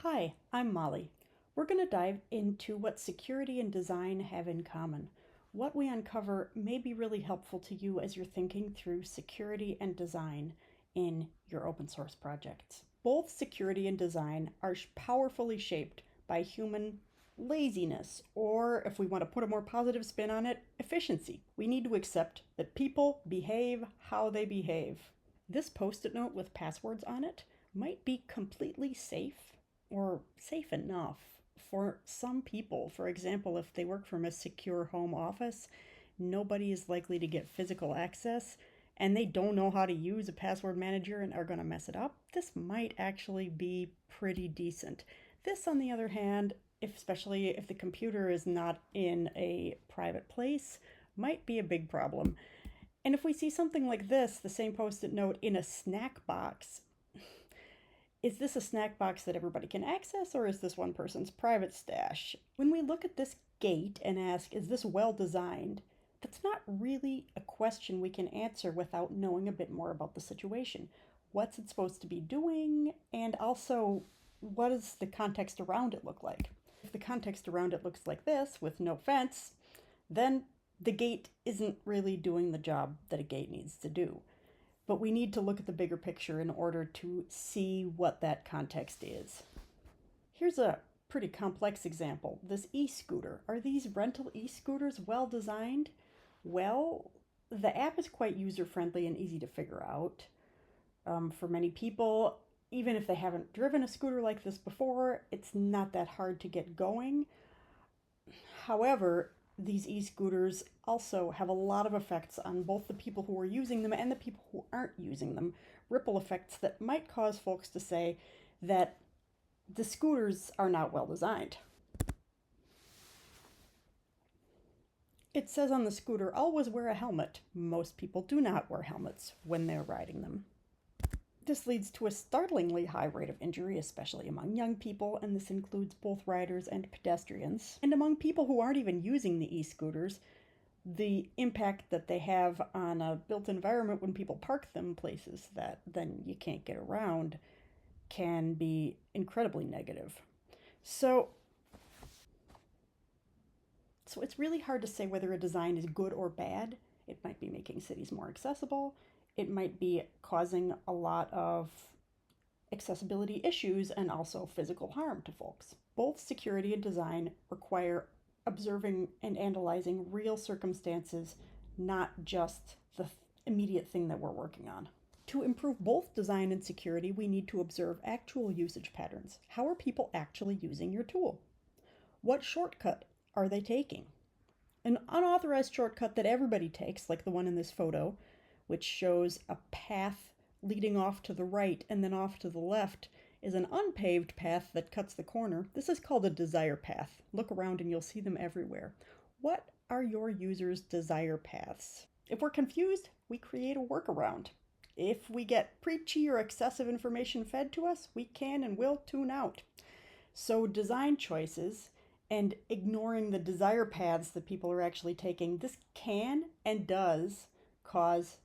Hi, I'm Molly. We're going to dive into what security and design have in common. What we uncover may be really helpful to you as you're thinking through security and design in your open source projects. Both security and design are powerfully shaped by human laziness, or if we want to put a more positive spin on it, efficiency. We need to accept that people behave how they behave. This post-it note with passwords on it might be completely safe or safe enough for some people. For example, if they work from a secure home office, nobody is likely to get physical access and they don't know how to use a password manager and are going to mess it up. This might actually be pretty decent. This, on the other hand, especially if the computer is not in a private place, might be a big problem. And if we see something like this, the same post-it note in a snack box, is this a snack box that everybody can access, or is this one person's private stash? When we look at this gate and ask, is this well designed? That's not really a question we can answer without knowing a bit more about the situation. What's it supposed to be doing? And also, what does the context around it look like? If the context around it looks like this, with no fence, then the gate isn't really doing the job that a gate needs to do. But we need to look at the bigger picture in order to see what that context is. Here's a pretty complex example. This e-scooter. Are these rental e-scooters well designed? Well, the app is quite user-friendly and easy to figure out. For many people, even if they haven't driven a scooter like this before, it's not that hard to get going. However, these e-scooters also have a lot of effects on both the people who are using them and the people who aren't using them. Ripple effects that might cause folks to say that the scooters are not well designed. It says on the scooter, always wear a helmet. Most people do not wear helmets when they're riding them. This leads to a startlingly high rate of injury, especially among young people, and this includes both riders and pedestrians. And among people who aren't even using the e-scooters, the impact that they have on a built environment when people park them places that then you can't get around can be incredibly negative. So it's really hard to say whether a design is good or bad. It might be making cities more accessible. It might be causing a lot of accessibility issues and also physical harm to folks. Both security and design require observing and analyzing real circumstances, not just the immediate thing that we're working on. To improve both design and security, we need to observe actual usage patterns. How are people actually using your tool? What shortcut are they taking? An unauthorized shortcut that everybody takes, like the one in this photo, which shows a path leading off to the right and then off to the left, is an unpaved path that cuts the corner. This is called a desire path. Look around and you'll see them everywhere. What are your users' desire paths? If we're confused, we create a workaround. If we get preachy or excessive information fed to us, we can and will tune out. So design choices and ignoring the desire paths that people are actually taking, this can and does cause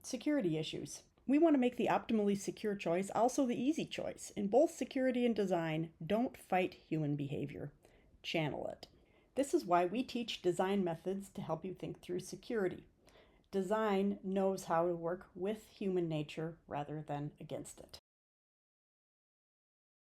security issues. We want to make the optimally secure choice also the easy choice. In both security and design, don't fight human behavior. Channel it. This is why we teach design methods to help you think through security. Design knows how to work with human nature rather than against it.